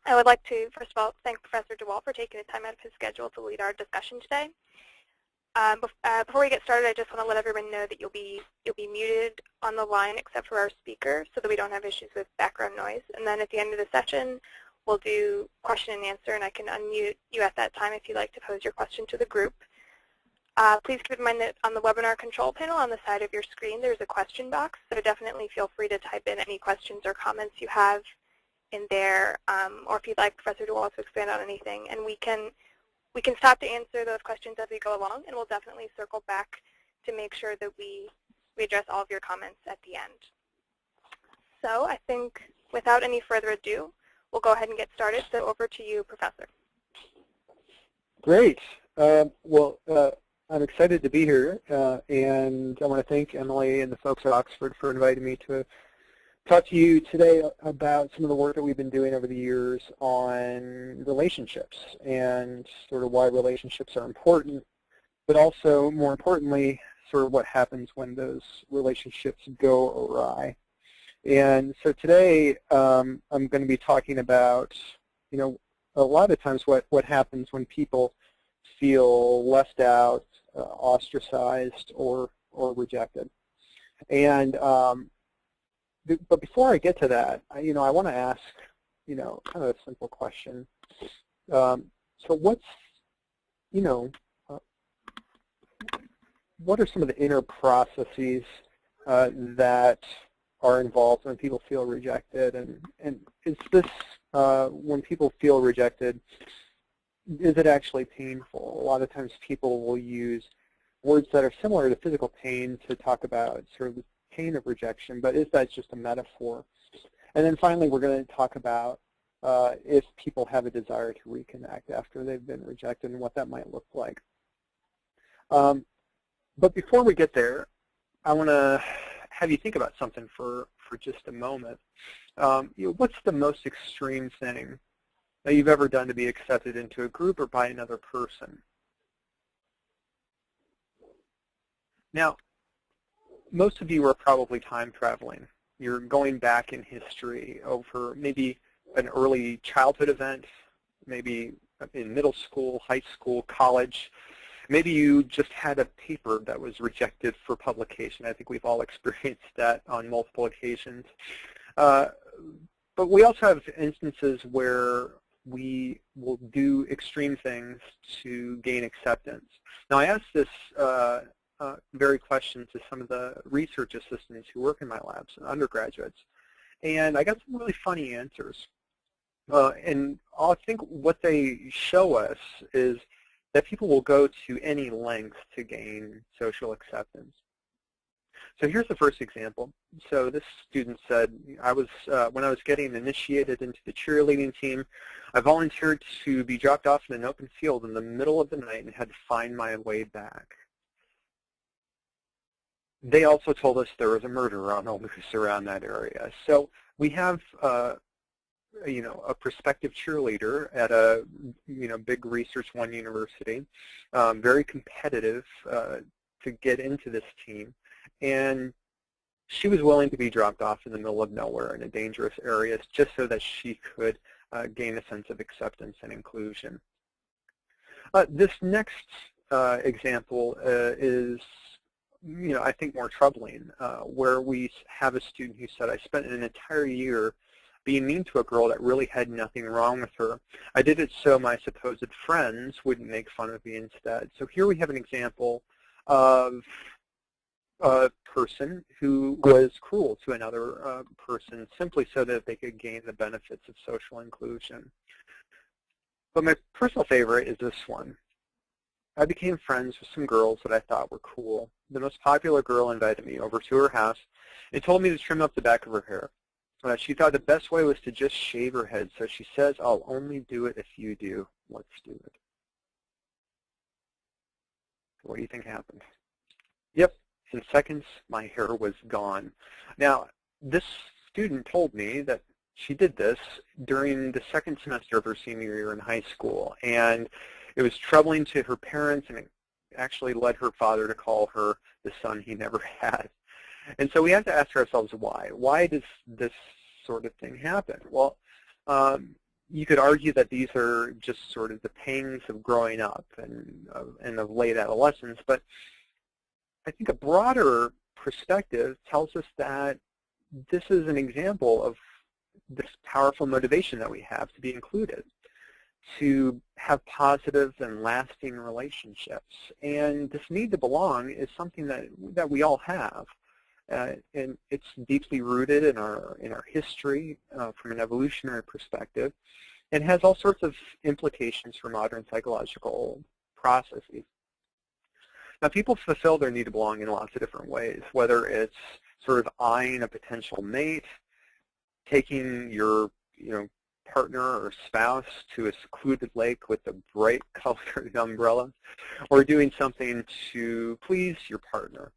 I would like to, first of all, thank Professor DeWall for taking the time out of his schedule to lead our discussion today. Before we get started, I just want to let everyone know that you'll be muted on the line except for our speaker so that we don't have issues with background noise. And then at the end of the session, we'll do question and answer, and I can unmute you at that time if you'd like to pose your question to the group. Please keep in mind that on the webinar control panel on the side of your screen, there's a question box, so definitely feel free to type in any questions or comments you have in there, or if you'd like Professor DeWall to expand on anything. And we can stop to answer those questions as we go along, and we'll definitely circle back to make sure that we address all of your comments at the end. So I think without any further ado, we'll go ahead and get started. So over to you, Professor. Great. I'm excited to be here, and I want to thank Emily and the folks at Oxford for inviting me to talk to you today about some of the work that we've been doing over the years on relationships and sort of why relationships are important, but also, more importantly, sort of what happens when those relationships go awry. And so today I'm going to be talking about, a lot of times what happens when people feel left out, ostracized, or rejected. And but before I get to that, I want to ask, kind of a simple question. So what's, what are some of the inner processes that are involved when people feel rejected? And is this, when people feel rejected, is it actually painful? A lot of times people will use words that are similar to physical pain to talk about sort of the pain of rejection, but is that just a metaphor? And then finally, we're going to talk about if people have a desire to reconnect after they've been rejected and what that might look like. But before we get there, I want to have you think about something for just a moment. What's the most extreme thing that you've ever done to be accepted into a group or by another person? Now, most of you are probably time traveling. You're going back in history over maybe an early childhood event, maybe in middle school, high school, college. Maybe you just had a paper that was rejected for publication. I think we've all experienced that on multiple occasions. But we also have instances where we will do extreme things to gain acceptance. Now, I asked this very question to some of the research assistants who work in my labs and undergraduates, and I got some really funny answers. And I think what they show us is that people will go to any length to gain social acceptance. So here's the first example. So this student said, when I was getting initiated into the cheerleading team, I volunteered to be dropped off in an open field in the middle of the night and had to find my way back. They also told us there was a murderer on the loose around that area. So we have, a prospective cheerleader at a, big Research One university, very competitive to get into this team, and she was willing to be dropped off in the middle of nowhere in a dangerous area just so that she could gain a sense of acceptance and inclusion. This next example is, I think more troubling, where we have a student who said, I spent an entire year being mean to a girl that really had nothing wrong with her. I did it so my supposed friends wouldn't make fun of me instead. So here we have an example of a person who was cruel to another person simply so that they could gain the benefits of social inclusion. But my personal favorite is this one. I became friends with some girls that I thought were cool. The most popular girl invited me over to her house and told me to trim up the back of her hair. She thought the best way was to just shave her head, so she says, I'll only do it if you do. Let's do it. What do you think happened? Yep, in seconds, my hair was gone. Now, this student told me that she did this during the second semester of her senior year in high school, and it was troubling to her parents, and it actually led her father to call her the son he never had. And so we have to ask ourselves why. Why does this sort of thing happen? Well, you could argue that these are just sort of the pangs of growing up and of late adolescence, but I think a broader perspective tells us that this is an example of this powerful motivation that we have to be included, to have positive and lasting relationships. And this need to belong is something that we all have. And it's deeply rooted in our history from an evolutionary perspective, and has all sorts of implications for modern psychological processes. Now, people fulfill their need to belong in lots of different ways, whether it's sort of eyeing a potential mate, taking your partner or spouse to a secluded lake with a bright colored umbrella, or doing something to please your partner,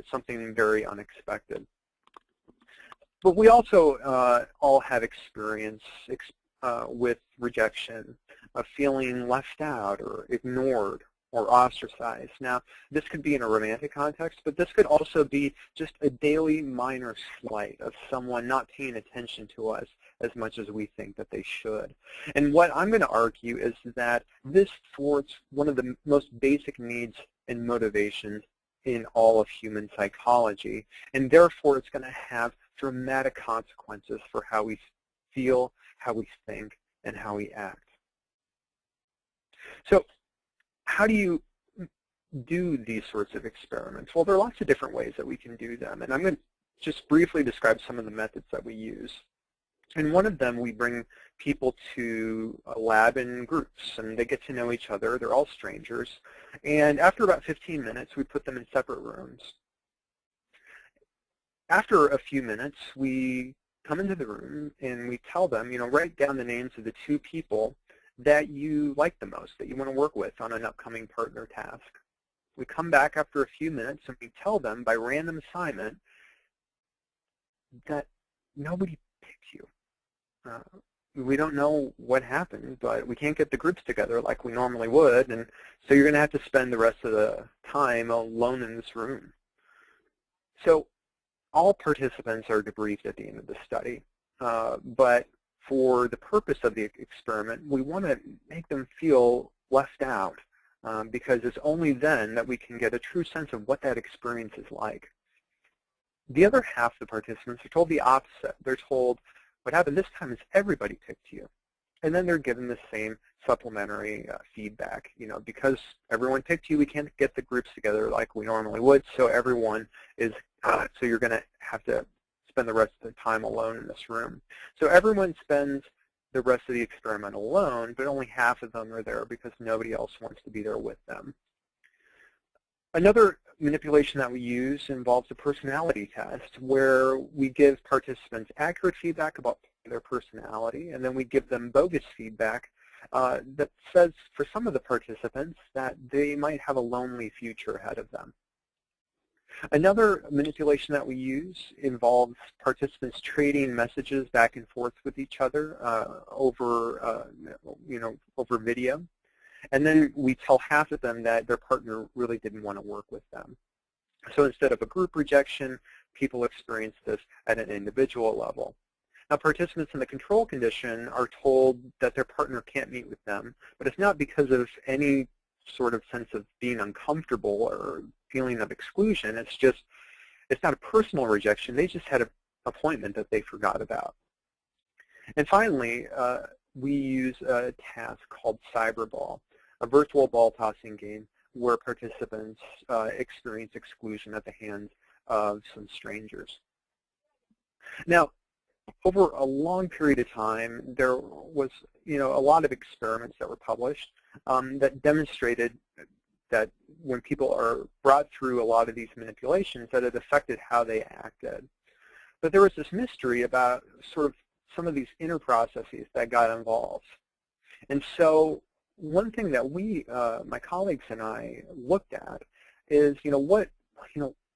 something very unexpected. But we also all have experience with rejection, of feeling left out or ignored or ostracized. Now, this could be in a romantic context, but this could also be just a daily minor slight of someone not paying attention to us as much as we think that they should. And what I'm going to argue is that this thwarts one of the most basic needs and motivations in all of human psychology, and therefore it's going to have dramatic consequences for how we feel, how we think, and how we act. So how do you do these sorts of experiments? Well, there are lots of different ways that we can do them, and I'm going to just briefly describe some of the methods that we use. In one of them, we bring people to a lab in groups, and they get to know each other. They're all strangers. And after about 15 minutes, we put them in separate rooms. After a few minutes, we come into the room, and we tell them, write down the names of the two people that you like the most, that you want to work with on an upcoming partner task. We come back after a few minutes, and we tell them by random assignment that nobody picked you. We don't know what happened, but we can't get the groups together like we normally would, and so you're going to have to spend the rest of the time alone in this room. So all participants are debriefed at the end of the study, but for the purpose of the experiment, we want to make them feel left out, because it's only then that we can get a true sense of what that experience is like. The other half of the participants are told the opposite. They're told, what happened this time is everybody picked you. And then they're given the same supplementary feedback. Because everyone picked you, we can't get the groups together like we normally would, so everyone is, so you're going to have to spend the rest of the time alone in this room. So everyone spends the rest of the experiment alone, but only half of them are there because nobody else wants to be there with them. Another manipulation that we use involves a personality test, where we give participants accurate feedback about their personality, and then we give them bogus feedback that says, for some of the participants, that they might have a lonely future ahead of them. Another manipulation that we use involves participants trading messages back and forth with each other over video. And then we tell half of them that their partner really didn't want to work with them. So instead of a group rejection, people experience this at an individual level. Now, participants in the control condition are told that their partner can't meet with them, but it's not because of any sort of sense of being uncomfortable or feeling of exclusion. It's not a personal rejection. They just had an appointment that they forgot about. And finally, we use a task called Cyberball, a virtual ball tossing game where participants experience exclusion at the hands of some strangers. Now, over a long period of time, there was a lot of experiments that were published that demonstrated that when people are brought through a lot of these manipulations, that it affected how they acted. But there was this mystery about sort of some of these inner processes that got involved. And so one thing that we, my colleagues and I, looked at is,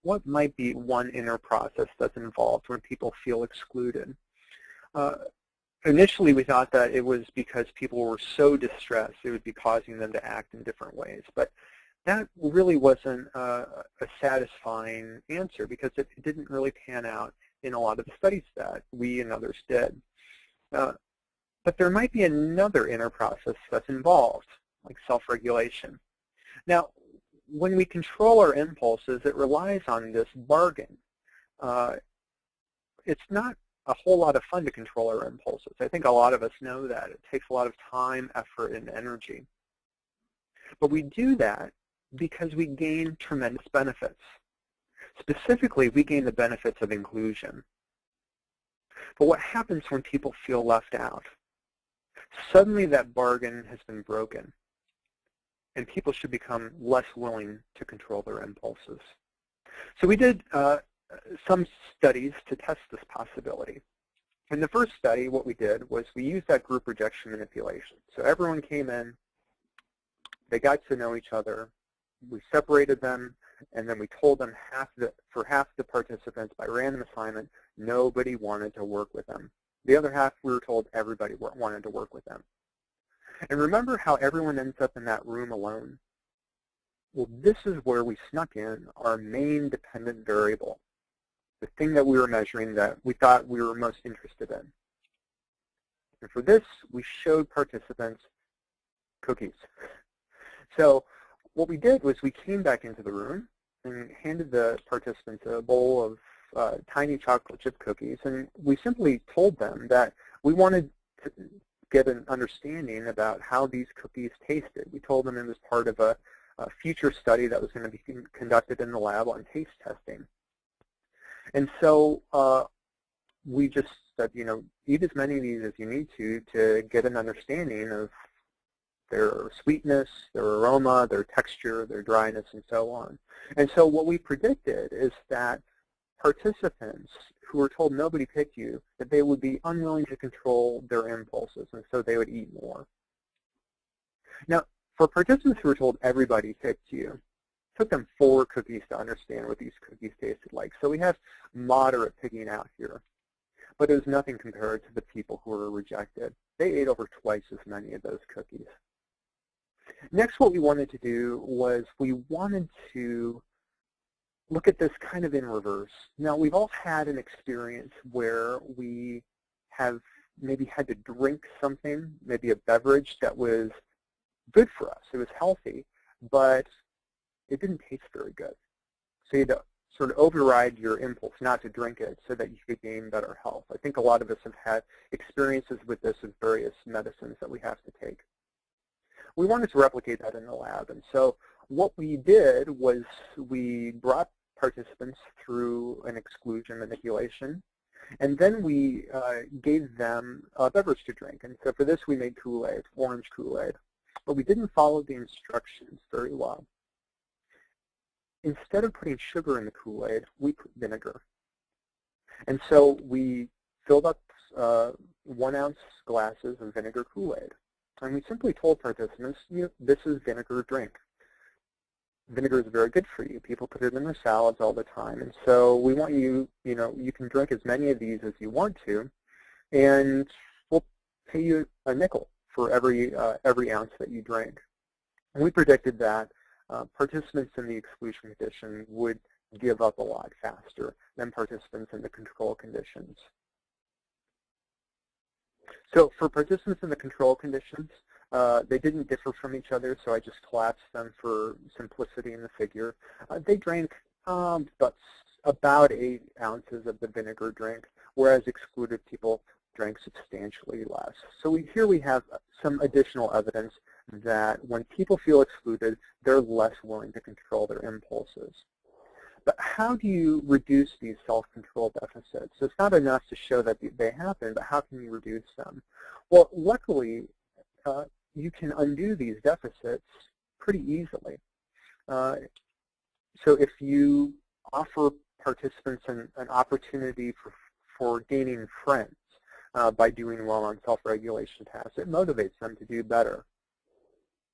what might be one inner process that's involved when people feel excluded. Initially, we thought that it was because people were so distressed it would be causing them to act in different ways. But that really wasn't a satisfying answer, because it didn't really pan out in a lot of the studies that we and others did. But there might be another inner process that's involved, like self-regulation. Now, when we control our impulses, it relies on this bargain. It's not a whole lot of fun to control our impulses. I think a lot of us know that. It takes a lot of time, effort, and energy. But we do that because we gain tremendous benefits. Specifically, we gain the benefits of inclusion. But what happens when people feel left out? Suddenly that bargain has been broken, and people should become less willing to control their impulses. So we did some studies to test this possibility. In the first study, what we did was we used that group rejection manipulation. So everyone came in, they got to know each other, we separated them, and then we told them for half the participants by random assignment, nobody wanted to work with them. The other half, we were told everybody wanted to work with them. And remember how everyone ends up in that room alone? Well, this is where we snuck in our main dependent variable, the thing that we were measuring that we thought we were most interested in. And for this, we showed participants cookies. So what we did was we came back into the room and handed the participants a bowl of tiny chocolate chip cookies, and we simply told them that we wanted to get an understanding about how these cookies tasted. We told them it was part of a future study that was going to be conducted in the lab on taste testing. And so we just said, eat as many of these as you need to get an understanding of their sweetness, their aroma, their texture, their dryness, and so on. And so what we predicted is that participants who were told nobody picked you, that they would be unwilling to control their impulses, and so they would eat more. Now, for participants who were told everybody picked you, it took them 4 cookies to understand what these cookies tasted like. So we have moderate picking out here. But it was nothing compared to the people who were rejected. They ate over twice as many of those cookies. Next, what we wanted to do was we wanted to look at this kind of in reverse. Now, we've all had an experience where we have maybe had to drink something, maybe a beverage that was good for us. It was healthy, but it didn't taste very good. So you had to sort of override your impulse not to drink it so that you could gain better health. I think a lot of us have had experiences with this with various medicines that we have to take. We wanted to replicate that in the lab, and so what we did was we brought participants through an exclusion manipulation, and then we gave them a beverage to drink. And so for this, we made Kool-Aid, orange Kool-Aid. But we didn't follow the instructions very well. Instead of putting sugar in the Kool-Aid, we put vinegar. And so we filled up 1-ounce glasses of vinegar Kool-Aid. And we simply told participants, this is vinegar drink. Vinegar is very good for you. People put it in their salads all the time. And so we want you, you can drink as many of these as you want to, and we'll pay you a nickel for every ounce that you drink. And we predicted that participants in the exclusion condition would give up a lot faster than participants in the control conditions. So for participants in the control conditions, they didn't differ from each other, so I just collapsed them for simplicity in the figure. They drank about 8 ounces of the vinegar drink, whereas excluded people drank substantially less. So here we have some additional evidence that when people feel excluded, they're less willing to control their impulses. But how do you reduce these self-control deficits? So it's not enough to show that they happen, but how can you reduce them? Well, luckily, you can undo these deficits pretty easily. So if you offer participants an opportunity for gaining friends by doing well on self-regulation tasks, it motivates them to do better.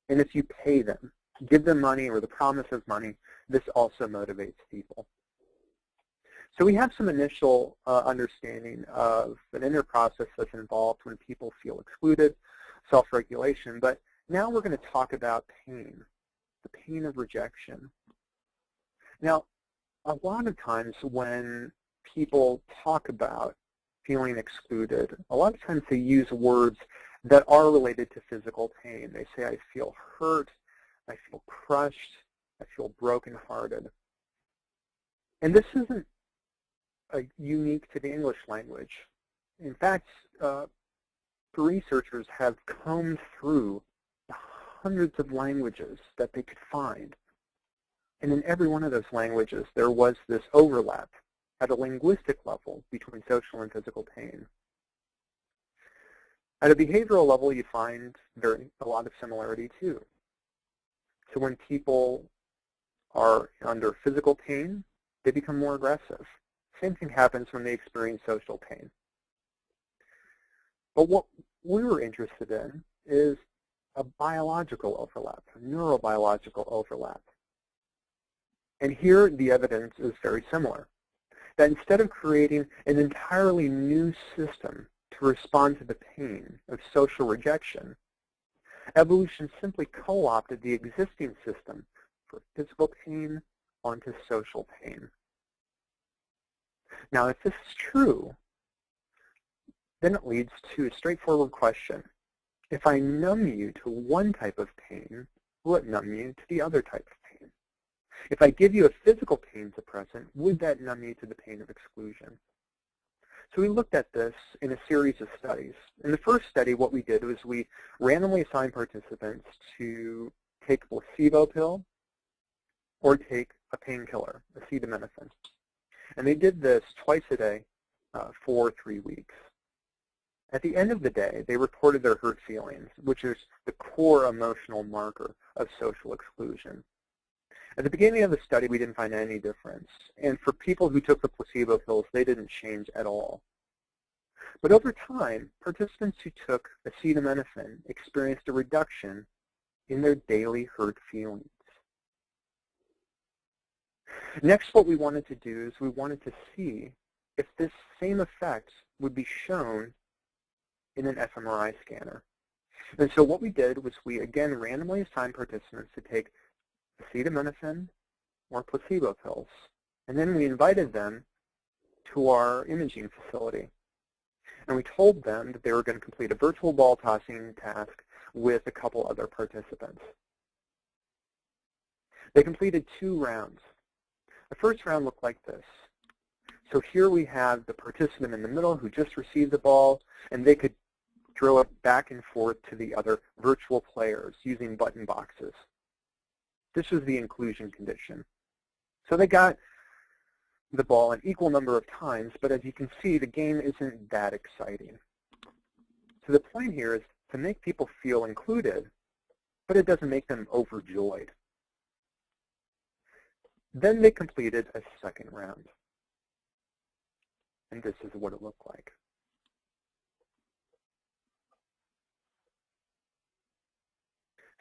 And if you pay them, give them money or the promise of money, this also motivates people. So we have some initial understanding of an inner process that's involved when people feel excluded, self-regulation, but now we're going to talk about pain, the pain of rejection. Now, a lot of times when people talk about feeling excluded, a lot of times they use words that are related to physical pain. They say, I feel hurt, I feel crushed, I feel brokenhearted. And this isn't unique to the English language. In fact, researchers have combed through the hundreds of languages that they could find. And in every one of those languages, there was this overlap at a linguistic level between social and physical pain. At a behavioral level, you find a lot of similarity too. So when people are under physical pain, they become more aggressive. Same thing happens when they experience social pain. But what we were interested in is a biological overlap, a neurobiological overlap. And here the evidence is very similar. That instead of creating an entirely new system to respond to the pain of social rejection, evolution simply co-opted the existing system for physical pain onto social pain. Now, if this is true, then it leads to a straightforward question. If I numb you to one type of pain, will it numb you to the other type of pain? If I give you a physical pain suppressant, would that numb you to the pain of exclusion? So we looked at this in a series of studies. In the first study, what we did was we randomly assigned participants to take a placebo pill or take a painkiller, acetaminophen. And they did this twice a day for 3 weeks. At the end of the day, they reported their hurt feelings, which is the core emotional marker of social exclusion. At the beginning of the study, we didn't find any difference. And for people who took the placebo pills, they didn't change at all. But over time, participants who took acetaminophen experienced a reduction in their daily hurt feelings. Next, what we wanted to do is we wanted to see if this same effect would be shown in an fMRI scanner. And so what we did was we again randomly assigned participants to take acetaminophen or placebo pills. And then we invited them to our imaging facility. And we told them that they were going to complete a virtual ball tossing task with a couple other participants. They completed 2 rounds. The first round looked like this. So here we have the participant in the middle who just received the ball, and they could throw it back and forth to the other virtual players using button boxes. This was the inclusion condition. So they got the ball an equal number of times, but as you can see, the game isn't that exciting. So the point here is to make people feel included, but it doesn't make them overjoyed. Then they completed a second round. And this is what it looked like.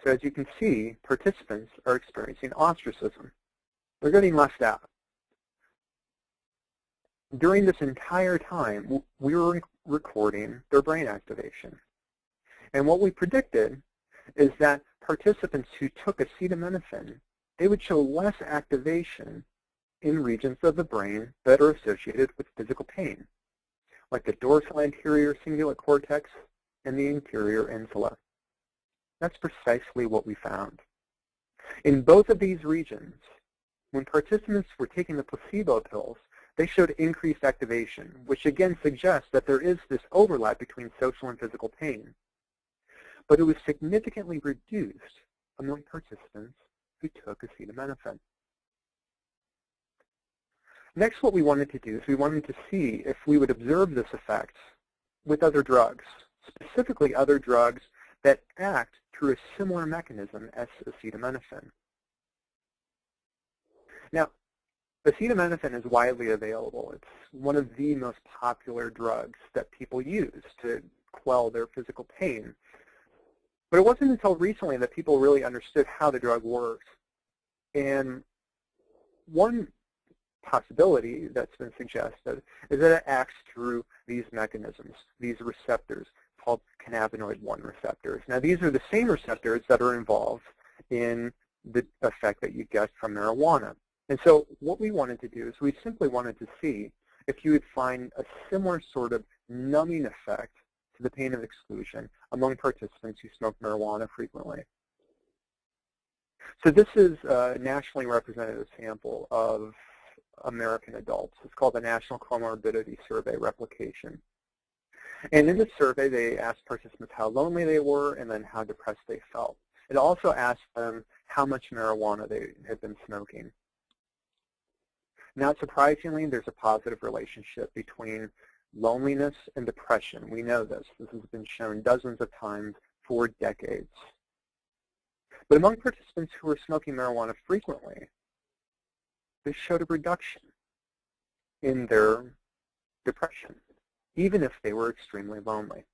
So as you can see, participants are experiencing ostracism. They're getting left out. During this entire time, we were recording their brain activation. And what we predicted is that participants who took acetaminophen, they would show less activation in regions of the brain that are associated with physical pain, like the dorsal anterior cingulate cortex and the anterior insula. That's precisely what we found. In both of these regions, when participants were taking the placebo pills, they showed increased activation, which again suggests that there is this overlap between social and physical pain. But it was significantly reduced among participants who took acetaminophen. Next, what we wanted to do is we wanted to see if we would observe this effect with other drugs, specifically other drugs that act through a similar mechanism as acetaminophen. Now, acetaminophen is widely available. It's one of the most popular drugs that people use to quell their physical pain. But it wasn't until recently that people really understood how the drug works. And one possibility that's been suggested is that it acts through these mechanisms, these receptors called cannabinoid 1 receptors. Now, these are the same receptors that are involved in the effect that you get from marijuana. And so what we wanted to do is we simply wanted to see if you would find a similar sort of numbing effect to the pain of exclusion among participants who smoke marijuana frequently. So this is a nationally representative sample of American adults. It's called the National Comorbidity Survey Replication. And in this survey, they asked participants how lonely they were and then how depressed they felt. It also asked them how much marijuana they had been smoking. Not surprisingly, there's a positive relationship between loneliness and depression. We know this. This has been shown dozens of times for decades. But among participants who were smoking marijuana frequently, they showed a reduction in their depression, even if they were extremely lonely.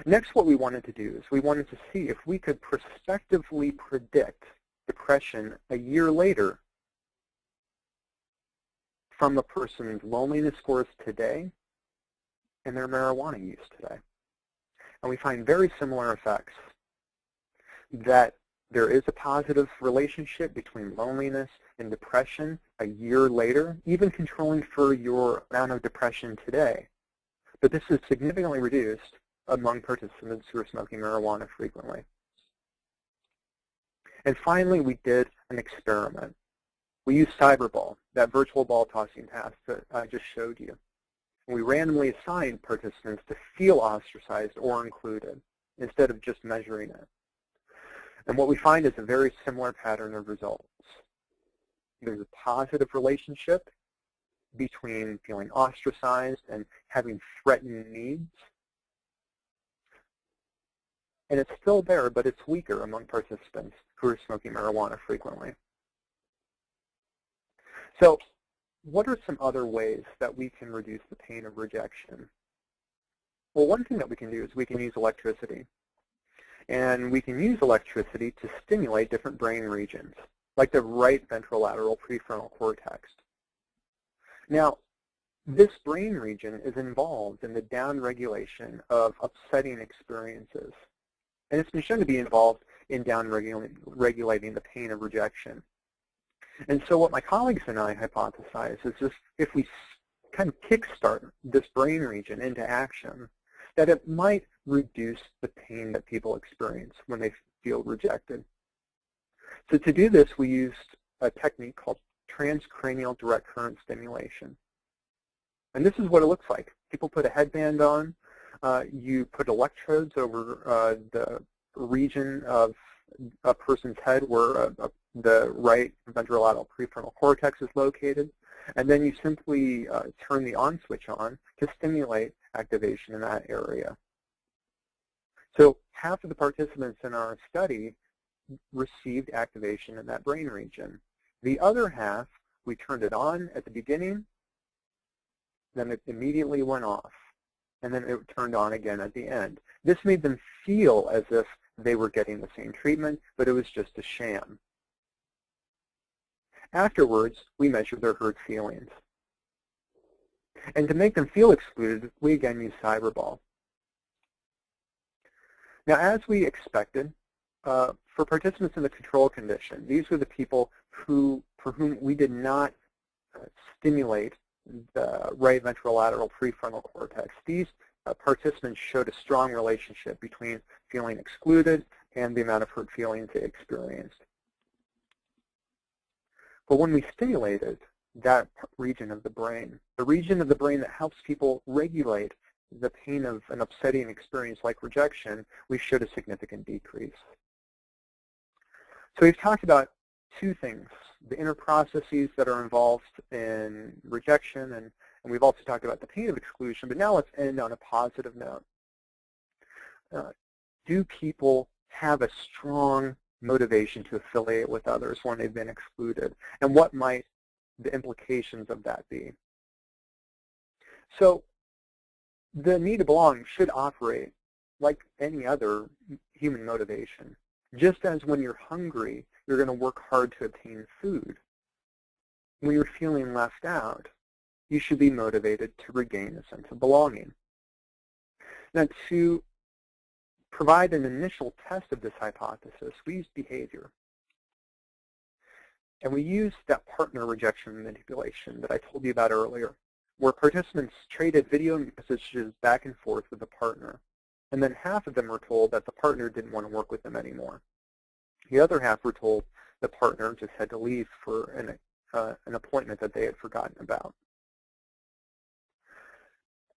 Next, what we wanted to do is we wanted to see if we could prospectively predict depression a year later from a person's loneliness scores today and their marijuana use today. And we find very similar effects, that there is a positive relationship between loneliness and depression a year later, even controlling for your amount of depression today. But this is significantly reduced among participants who are smoking marijuana frequently. And finally, we did an experiment. We used cyberball, that virtual ball tossing task that I just showed you. And we randomly assigned participants to feel ostracized or included instead of just measuring it. And what we find is a very similar pattern of results. There's a positive relationship between feeling ostracized and having threatened needs. And it's still there, but it's weaker among participants who are smoking marijuana frequently. So what are some other ways that we can reduce the pain of rejection? Well, one thing that we can do is we can use electricity. And we can use electricity to stimulate different brain regions, like the right ventrolateral prefrontal cortex. Now, this brain region is involved in the downregulation of upsetting experiences. And it's been shown to be involved in downregulating the pain of rejection. And so what my colleagues and I hypothesize is if we kind of kickstart this brain region into action, that it might reduce the pain that people experience when they feel rejected. So to do this, we used a technique called transcranial direct current stimulation. And this is what it looks like. People put a headband on. You put electrodes over the region of a person's head where the right ventrolateral prefrontal cortex is located. And then you simply turn the on switch on to stimulate activation in that area. So half of the participants in our study received activation in that brain region. The other half, we turned it on at the beginning, then it immediately went off, and then it turned on again at the end. This made them feel as if they were getting the same treatment, but it was just a sham. Afterwards, we measured their hurt feelings. And to make them feel excluded, we again used cyberball. Now, as we expected, for participants in the control condition, these were the people for whom we did not stimulate the right ventrolateral prefrontal cortex. These participants showed a strong relationship between feeling excluded and the amount of hurt feelings they experienced. But when we stimulated that region of the brain, the region of the brain that helps people regulate the pain of an upsetting experience like rejection, we showed a significant decrease. So we've talked about two things, the inner processes that are involved in rejection, and we've also talked about the pain of exclusion, but now let's end on a positive note. Do people have a strong motivation to affiliate with others when they've been excluded? And what might the implications of that be? So the need to belong should operate like any other human motivation. Just as when you're hungry, you're going to work hard to obtain food. When you're feeling left out, you should be motivated to regain a sense of belonging. Now, to provide an initial test of this hypothesis, we used behavior. And we used that partner rejection manipulation that I told you about earlier, where participants traded video messages back and forth with the partner. And then half of them were told that the partner didn't want to work with them anymore. The other half were told the partner just had to leave for an appointment that they had forgotten about.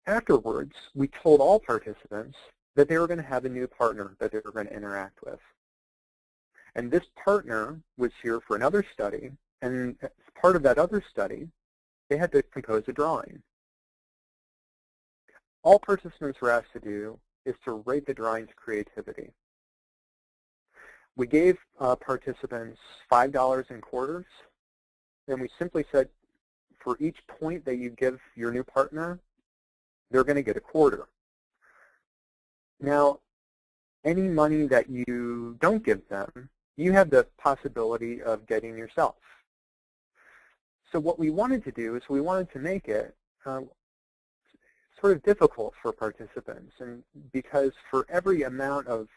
Afterwards, we told all participants that they were going to have a new partner that they were going to interact with. And this partner was here for another study, and as part of that other study, they had to compose a drawing. All participants were asked to do is to rate the drawing's creativity. We gave participants $5 in quarters, and we simply said, for each point that you give your new partner, they're going to get a quarter. Now, any money that you don't give them, you have the possibility of getting yourself. So what we wanted to do is we wanted to make it sort of difficult for participants, and because for every amount of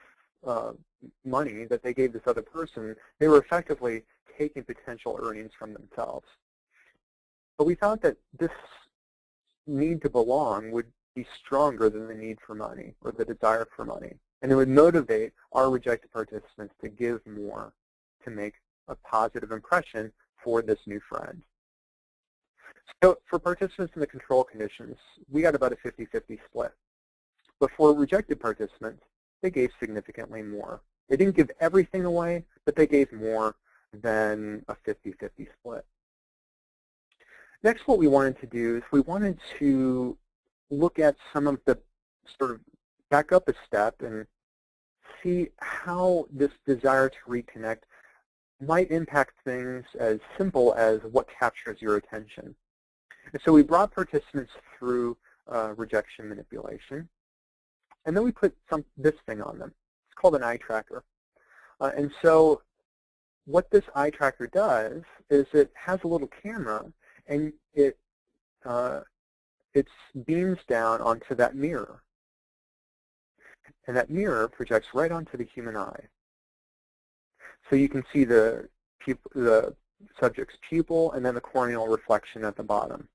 money that they gave this other person, they were effectively taking potential earnings from themselves. But we thought that this need to belong would be stronger than the need for money or the desire for money. And it would motivate our rejected participants to give more to make a positive impression for this new friend. So for participants in the control conditions, we got about a 50-50 split. But for rejected participants, they gave significantly more. They didn't give everything away, but they gave more than a 50-50 split. Next, what we wanted to do is we wanted to look at some of the sort of back up a step and see how this desire to reconnect might impact things as simple as what captures your attention. And so we brought participants through rejection manipulation, and then we put this thing on them. It's called an eye tracker. And so what this eye tracker does is it has a little camera, and it beams down onto that mirror. And that mirror projects right onto the human eye. So you can see the subject's pupil and then the corneal reflection at the bottom.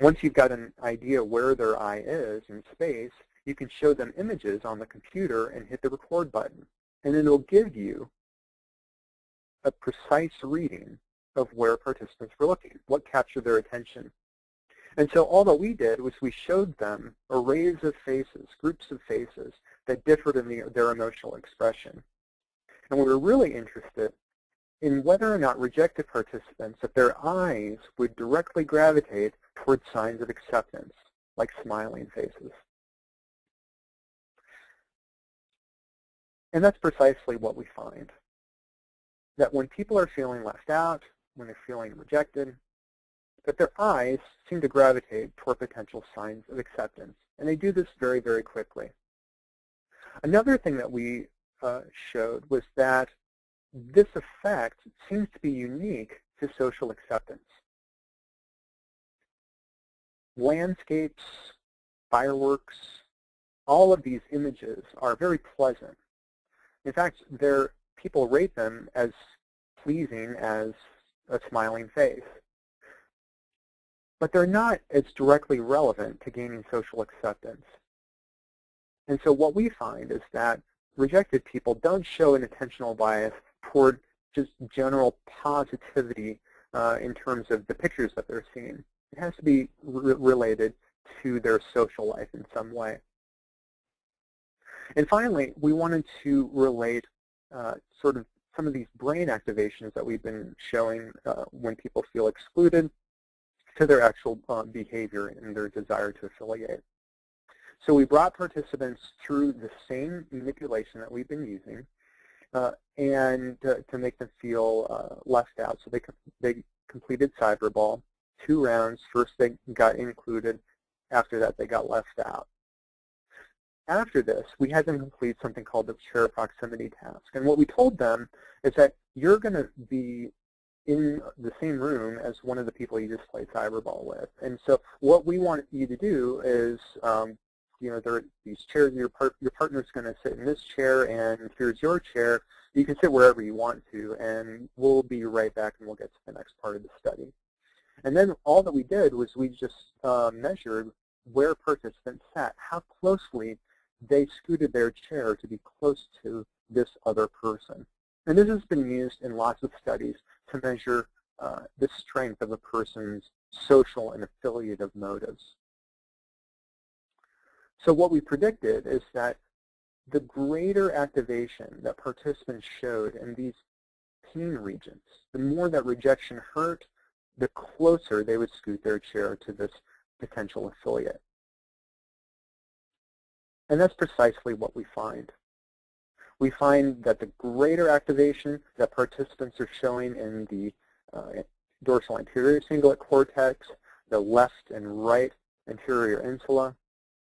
Once you've got an idea where their eye is in space, you can show them images on the computer and hit the record button. And it'll give you a precise reading of where participants were looking, what captured their attention. And so all that we did was we showed them arrays of faces, groups of faces that differed in their emotional expression. And we were really interested in whether or not rejected participants, that their eyes would directly gravitate towards signs of acceptance, like smiling faces. And that's precisely what we find, that when people are feeling left out, when they're feeling rejected, that their eyes seem to gravitate toward potential signs of acceptance. And they do this very, very quickly. Another thing that we showed was that this effect seems to be unique to social acceptance. Landscapes, fireworks, all of these images are very pleasant. In fact, people rate them as pleasing as a smiling face. But they're not as directly relevant to gaining social acceptance. And so what we find is that rejected people don't show an attentional bias toward just general positivity in terms of the pictures that they're seeing. It has to be related to their social life in some way. And finally, we wanted to relate sort of some of these brain activations that we've been showing when people feel excluded to their actual behavior and their desire to affiliate. So we brought participants through the same manipulation that we've been using and to make them feel left out. So they completed cyberball, 2 rounds. First they got included. After that they got left out. After this, we had them complete something called the chair proximity task. And what we told them is that you're going to be in the same room as one of the people you just played cyberball with. And so what we want you to do is, there are these chairs, your partner's going to sit in this chair, and here's your chair. You can sit wherever you want to, and we'll be right back and we'll get to the next part of the study. And then all that we did was we just measured where participants sat, how closely they scooted their chair to be close to this other person. And this has been used in lots of studies to measure the strength of a person's social and affiliative motives. So what we predicted is that the greater activation that participants showed in these pain regions, the more that rejection hurt, the closer they would scoot their chair to this potential affiliate. And that's precisely what we find. We find that the greater activation that participants are showing in the dorsal anterior cingulate cortex, the left and right anterior insula,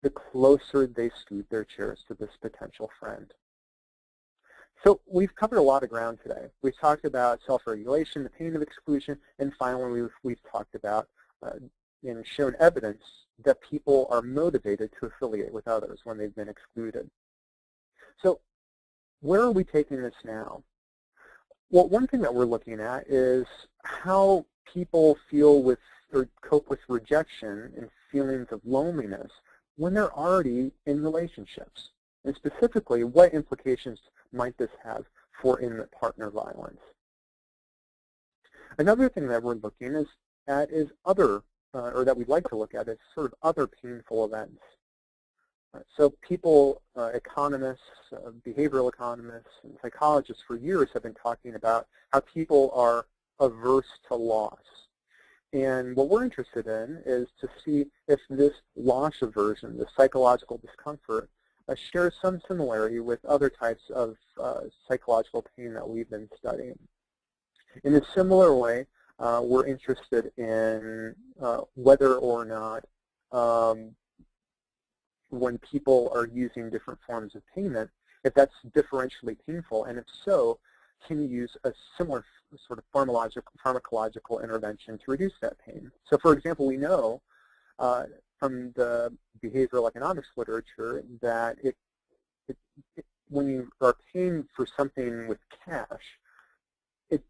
the closer they scoot their chairs to this potential friend. So we've covered a lot of ground today. We've talked about self-regulation, the pain of exclusion, and finally we've talked about and shown evidence that people are motivated to affiliate with others when they've been excluded. So where are we taking this now? Well, one thing that we're looking at is how people feel with or cope with rejection and feelings of loneliness when they're already in relationships. And specifically, what implications might this have for intimate partner violence? Another thing that we're looking at is other, or that we'd like to look at, is sort of other painful events. So people, economists, behavioral economists, and psychologists for years have been talking about how people are averse to loss. And what we're interested in is to see if this loss aversion, the psychological discomfort, shares some similarity with other types of psychological pain that we've been studying. In a similar way, we're interested in whether or not when people are using different forms of payment, if that's differentially painful, and if so, can you use a similar sort of pharmacological intervention to reduce that pain? So for example, we know from the behavioral economics literature that when you are paying for something with cash, it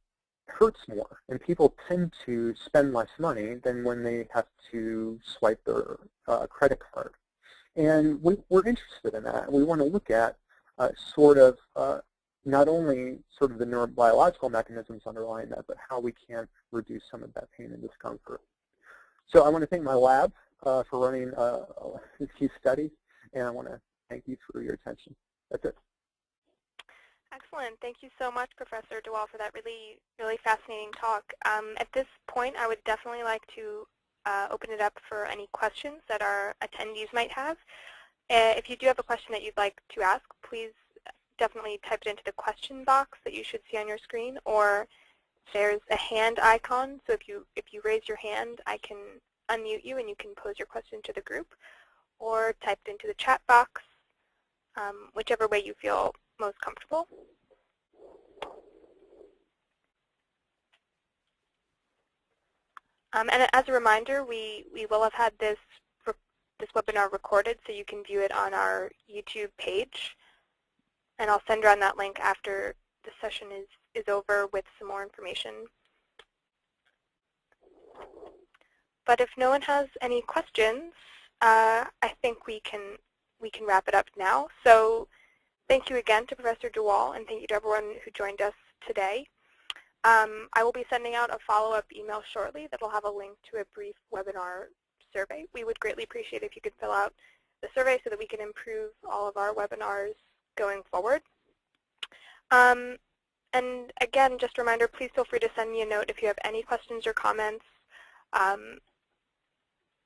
hurts more, and people tend to spend less money than when they have to swipe their credit card. And we're interested in that. We want to look at sort of not only sort of the neurobiological mechanisms underlying that, but how we can reduce some of that pain and discomfort. So I want to thank my lab for running these studies, and I want to thank you for your attention. That's it. Excellent. Thank you so much, Professor DeWall, for that really fascinating talk. At this point, I would definitely like to open it up for any questions that our attendees might have. If you do have a question that you'd like to ask, please definitely type it into the question box that you should see on your screen, or there's a hand icon. So if you raise your hand, I can unmute you and you can pose your question to the group, or type it into the chat box, whichever way you feel most comfortable. And as a reminder, we will have had this webinar recorded, so you can view it on our YouTube page. And I'll send around that link after the session is over with some more information. But if no one has any questions, I think we can wrap it up now. So thank you again to Professor DeWall, and thank you to everyone who joined us today. I will be sending out a follow-up email shortly that will have a link to a brief webinar survey. We would greatly appreciate if you could fill out the survey so that we can improve all of our webinars going forward. And again, just a reminder, please feel free to send me a note if you have any questions or comments.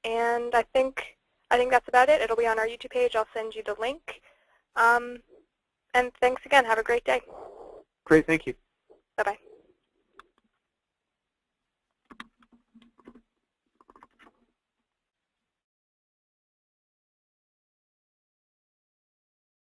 And I think that's about it. It'll be on our YouTube page. I'll send you the link. And thanks again. Have a great day. Great. Thank you. Bye-bye.